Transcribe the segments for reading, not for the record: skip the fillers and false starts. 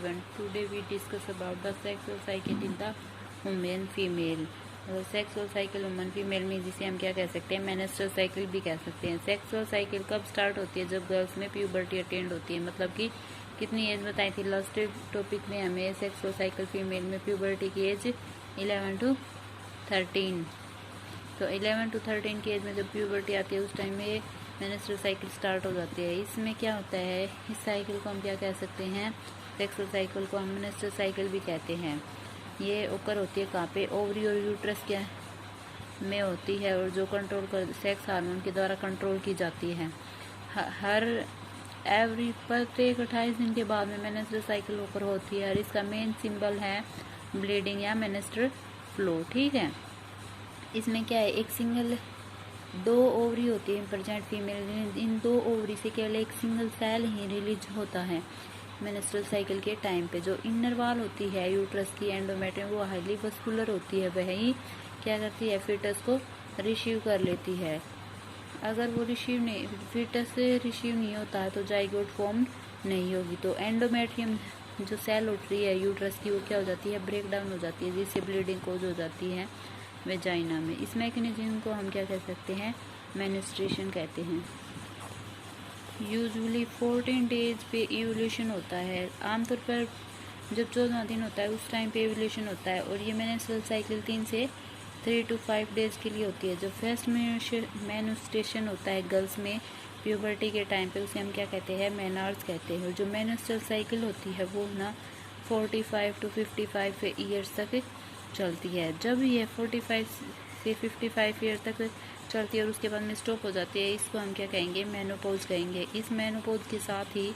everyone. Today we discuss about the sexual cycle in the woman female. Sexual cycle woman female में जिसे हम क्या कह सकते हैं, मेंस्ट्रुअल साइकिल भी कह सकते हैं। सेक्सुअल साइकिल कब स्टार्ट होती है? जब गर्ल्स में प्यूबर्टी अटेंड होती है। मतलब कि कितनी एज बताई थी लास्ट टॉपिक में हमें? सेक्सुअल साइकिल फीमेल में प्यूबर्टी की एज 11 to 13। तो 11 to 13 की एज में जब प्यूबर्टी आती है उस टाइम में मेंस्ट्रुअल साइकिल स्टार्ट हो जाती है। इसमें क्या होता है, इस साइकिल को हम क्या कह सकते हैं? सेक्सुअल साइकिल को हम मेंस्ट्रुअल साइकिल भी कहते हैं। ये ओकर होती है कहाँ पे? ओवरी और यूट्रस के में होती है, और जो कंट्रोल कर सेक्स हार्मोन के द्वारा कंट्रोल की जाती है। हर एवरी प्रत्येक 28 दिन के बाद में मेंस्ट्रुअल साइकिल ओकर होती है, और इसका मेन सिंबल है ब्लीडिंग या मेंस्ट्रुअल फ्लो। ठीक है, इसमें क्या है, एक सिंगल 2 ओवरी होती है प्रेजेंट फीमेल। इन 2 ओवरी से केवल एक सिंगल सेल ही रिलीज होता है मेंस्ट्रुअल साइकिल के टाइम पे। जो इनर वॉल होती है यूट्रस की, एंडोमेट्रियम, वो हाईली वस्कुलर होती है। वही क्या करती है, फीटस को रिसीव कर लेती है। अगर वो फीटस से रिसीव नहीं होता है तो जाइगोट फॉर्म नहीं होगी। तो एंडोमेट्रियम जो सेल उठ रही है यूट्रस की, वो क्या हो जाती है, ब्रेक डाउन हो जाती है, जिससे ब्लीडिंग कोज हो जाती है वेजाइना में। इस मैकेनिज्म को हम क्या कह सकते हैं? मेन्स्ट्रुएशन कहते हैं। यूजुअली 14 डेज पे इवोल्यूशन होता है। आमतौर पर जब 14वां दिन होता है उस टाइम पे इवोल्यूशन होता है, और ये मेंस्ट्रुअल साइकिल 3 to 5 डेज के लिए होती है। जो फर्स्ट मेन्स्ट्रुएशन होता है गर्ल्स में प्यूबर्टी के टाइम पे, उसे हम क्या कहते हैं? मेनॉर्स कहते हैं। और जो मेंस्ट्रुअल साइकिल होती है वो ना 45 to 55 ईयर्स तक चलती है। जब ये 45 से 55 ईयर तक चलती है और उसके बाद में स्टॉप हो जाती है, इसको हम क्या कहेंगे? मेनोपॉज कहेंगे। इस मेनोपॉज के साथ ही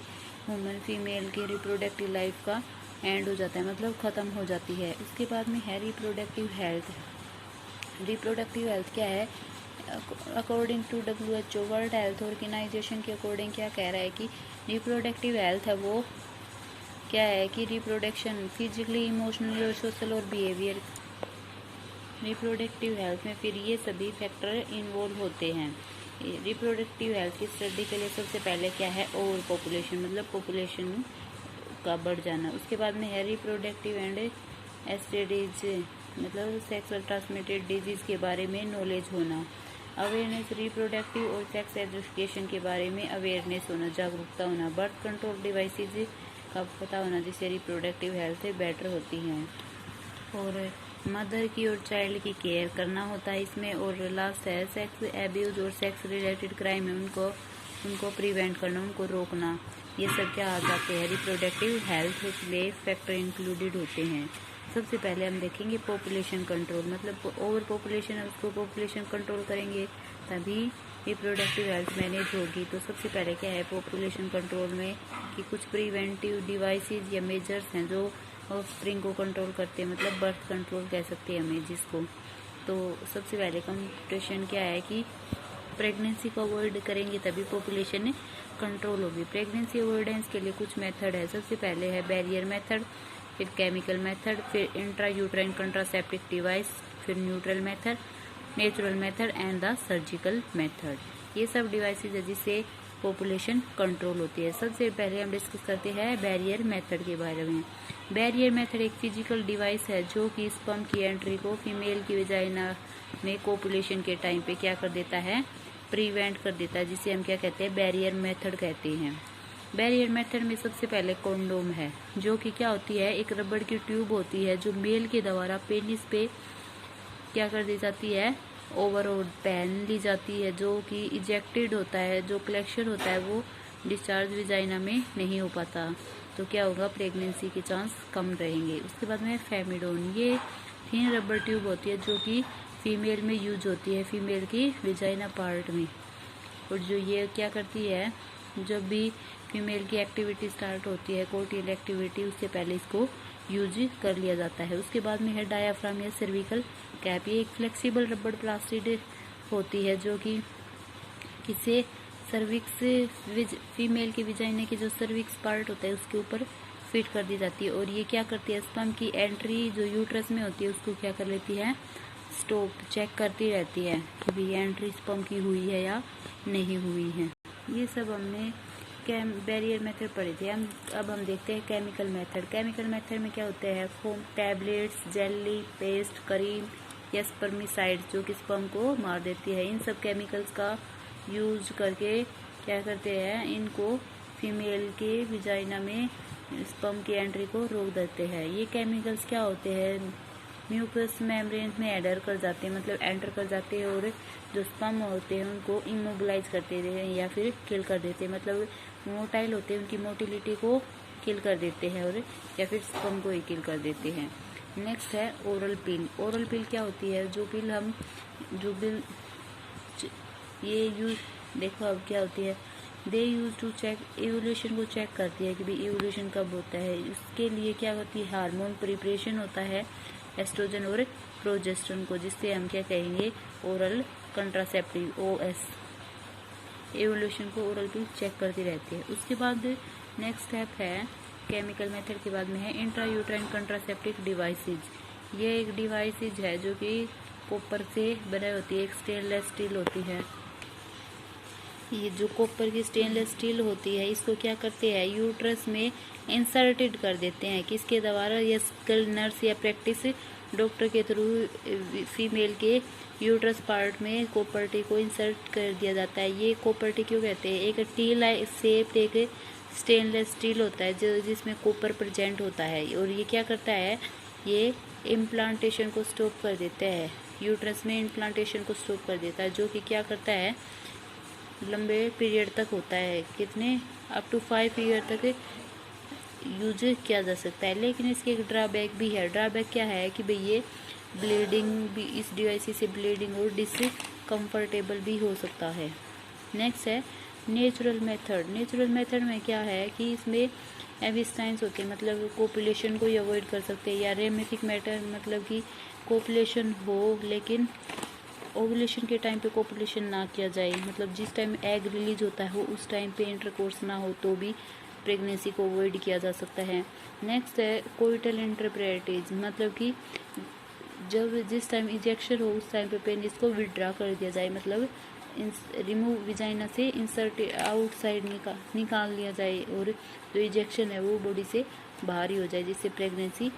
वुमन फीमेल की रिप्रोडक्टिव लाइफ का एंड हो जाता है, मतलब ख़त्म हो जाती है। उसके बाद में है रिप्रोडक्टिव हेल्थ। रिप्रोडक्टिव हेल्थ क्या है? According to WHO world health organisation के अकॉर्डिंग क्या कह रहा है कि रिप्रोडक्टिव हेल्थ है वो क्या है कि रिप्रोडक्शन फिजिकली, इमोशनली और सोशल और बिहेवियर। रिप्रोडक्टिव हेल्थ में फिर ये सभी फैक्टर इन्वॉल्व होते हैं। रिप्रोडक्टिव हेल्थ की स्टडी के लिए सबसे पहले क्या है? ओवर पॉपुलेशन, मतलब पॉपुलेशन का बढ़ जाना। उसके बाद में है रिप्रोडक्टिव एंड एसटीडीज, मतलब सेक्सुअल ट्रांसमिटेड डिजीज के बारे में नॉलेज होना। अवेयरनेस, रिप्रोडक्टिव और सेक्स एजुकेशन के बारे में अवेयरनेस होना, जागरूकता होना। बर्थ कंट्रोल डिवाइसेज का पता होना, जिससे रिप्रोडक्टिव हेल्थ बेटर होती है। और मदर की और चाइल्ड की केयर करना होता है इसमें। और लास्ट है सेक्स एब्यूज और सेक्स रिलेटेड क्राइम है, उनको प्रिवेंट करना, उनको रोकना। ये सब क्या आ जाते हैं? रिप्रोडक्टिव हेल्थ में फैक्टर इंक्लूडेड होते हैं। सबसे पहले हम देखेंगे पॉपुलेशन कंट्रोल, मतलब ओवर पॉपुलेशन है उसको पॉपुलेशन कंट्रोल करेंगे तभी रिप्रोडक्टिव हेल्थ मैनेज होगी। तो सबसे पहले क्या है पॉपुलेशन कंट्रोल में कि कुछ प्रिवेंटिव डिवाइसेस या मेजर्स हैं जो ऑफस्प्रिंग को कंट्रोल करते हैं, मतलब बर्थ कंट्रोल कह सकते हैं हमें जिसको। तो सबसे पहले कंट्रोल क्या है कि प्रेगनेंसी को अवॉइड करेंगे तभी पॉपुलेशन कंट्रोल होगी। प्रेगनेंसी अवॉइडेंस के लिए कुछ मेथड है। सबसे पहले है बैरियर मेथड, फिर केमिकल मेथड, फिर इंट्रा यूट्राइन कंट्रासेप्टिव डिवाइस, फिर neutral method, natural method and the surgical method. ये सब डिवाइसेस है जिससे पॉपुलेशन कंट्रोल होती है। सबसे पहले हम डिस्कस करते हैं बैरियर मेथड के बारे में। बैरियर मेथड एक फिजिकल डिवाइस है जो कि स्पर्म की एंट्री को फीमेल की वेजाइना में कोपुलेशन के टाइम पे क्या कर देता है? प्रिवेंट कर देता है, जिसे हम क्या कहते हैं? बैरियर मेथड कहते हैं। बैरियर मेथड में सबसे पहले कॉन्डोम है, जो कि क्या होती है? एक रबड़ की ट्यूब होती है जो मेल के द्वारा पेनिस पे क्या कर दी जाती है? ओवरऑल पहन ली जाती है, जो कि इजेक्टेड होता है। जो कलेक्शन होता है वो डिस्चार्ज विजाइना में नहीं हो पाता, तो क्या होगा? प्रेगनेंसी के चांस कम रहेंगे। उसके बाद में फेमिडोन, ये थिन रबर ट्यूब होती है जो कि फीमेल में यूज होती है, फीमेल की विजाइना पार्ट में। और जो ये क्या करती है, जब भी फीमेल की एक्टिविटी स्टार्ट होती है, कोर्टियल एक्टिविटी, उससे पहले इसको यूज कर लिया जाता है। उसके बाद में है डायाफ्राम या सर्विकल कैप। ये एक फ्लेक्सिबल रबड़ प्लास्टिड होती है जो कि किसे सर्विक्स फीमेल के विजाइने की जो सर्विक्स पार्ट होता है उसके ऊपर फिट कर दी जाती है। और ये क्या करती है? स्पर्म की एंट्री जो यूट्रस में होती है उसको क्या कर लेती है? स्टॉप चेक करती रहती है कि भी एंट्री स्पर्म की हुई है या नहीं हुई है। ये सब हमने बैरियर मेथड पढ़े थे हम। अब हम देखते हैं केमिकल मेथड। केमिकल मेथड में क्या होता है, foam, tablets, jelly, paste, cream या स्पर्मिसाइड जो कि स्पर्म को मार देती है। इन सब केमिकल्स का यूज करके क्या करते हैं, इनको फीमेल के विजाइना में स्पर्म की एंट्री को रोक देते हैं। ये केमिकल्स क्या होते हैं, म्यूकस मेम्ब्रेन में एडर कर जाते हैं, मतलब एंटर कर जाते हैं और जो स्पर्म होते हैं उनको इमोबिलाइज करते हैं या फिर किल कर देते हैं, मतलब मोटाइल होते हैं उनकी मोटिलिटी को किल कर देते हैं और या फिर स्पर्म को ही किल कर देते हैं। नेक्स्ट है ओरल पिल। ओरल पिल क्या होती है, जो पिल ये यूज देखो अब क्या होती है, दे यूज टू चेक एवोल्यूशन को चेक करती है कि भाई एवोल्यूशन कब होता है। उसके लिए क्या होती है, हार्मोन प्रिपरेशन होता है एस्ट्रोजन और प्रोजेस्टेरोन को, जिससे हम क्या कहेंगे, ओरल कंट्रासेप्टिव OS। एवोल्यूशन को ओरल पिल चेक करती रहती है। उसके बाद नेक्स्ट स्टेप है केमिकल मेथड के बाद में है इंट्रायूट्राइन कंट्रासेप्टिव डिवाइसेज। ये एक डिवाइसेज है जो कि कॉपर से बनी होती है, एक स्टेनलेस स्टील होती है। ये जो कॉपर की स्टेनलेस स्टील होती है इसको क्या करते हैं, यूट्रस में इंसर्टेड कर देते हैं। किसके द्वारा, या स्किल्ड नर्स या प्रैक्टिस डॉक्टर के थ्रू फीमेल के यूट्रस पार्ट में कॉपर टी को इंसर्ट कर दिया जाता है। ये कॉपर टी क्यों कहते हैं, एक टी शेप एक स्टेनलेस स्टील होता है जो जिसमें कॉपर प्रेजेंट होता है और ये क्या करता है, ये इम्प्लांटेशन को स्टॉप कर देता है, यूट्रस में इम्प्लांटेशन को स्टॉप कर देता है, जो कि क्या करता है, लंबे पीरियड तक होता है, कितने अप टू 5 ईयर तक यूज किया जा सकता है। लेकिन इसके एक ड्रॉबैक भी है। ड्रॉबैक क्या है कि भाई ये ब्लीडिंग भी, इस डिवाइस से ब्लीडिंग और डिसकम्फर्टेबल भी हो सकता है। नेक्स्ट है नेचुरल मेथड। नेचुरल मेथड में क्या है कि इसमें एविस्टाइंस होते हैं, मतलब कोपुलेशन को ही अवॉइड कर सकते हैं, या रेमिफिक मेथड मतलब कि कोपुलेशन हो लेकिन ओवुलेशन के टाइम पे कोपुलेशन ना किया जाए, मतलब जिस टाइम एग रिलीज होता है उस टाइम पे इंटरकोर्स ना हो तो भी प्रेगनेंसी को अवॉइड किया जा सकता है। नेक्स्ट है कोइटल इंटरप्रेटेज, मतलब कि जब जिस टाइम इंजेक्शन हो उस टाइम पे पेनिस को विड्रा कर दिया जाए, मतलब रिमूव विजाइना से इंसर्ट आउटसाइड निकाल लिया जाए और जो इंजेक्शन है वो बॉडी से बाहर ही हो जाए, जिससे प्रेगनेंसी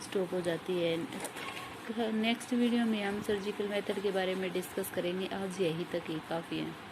स्टॉप हो जाती है। नेक्स्ट वीडियो में हम सर्जिकल मेथड के बारे में डिस्कस करेंगे। आज यही तक ही काफ़ी है।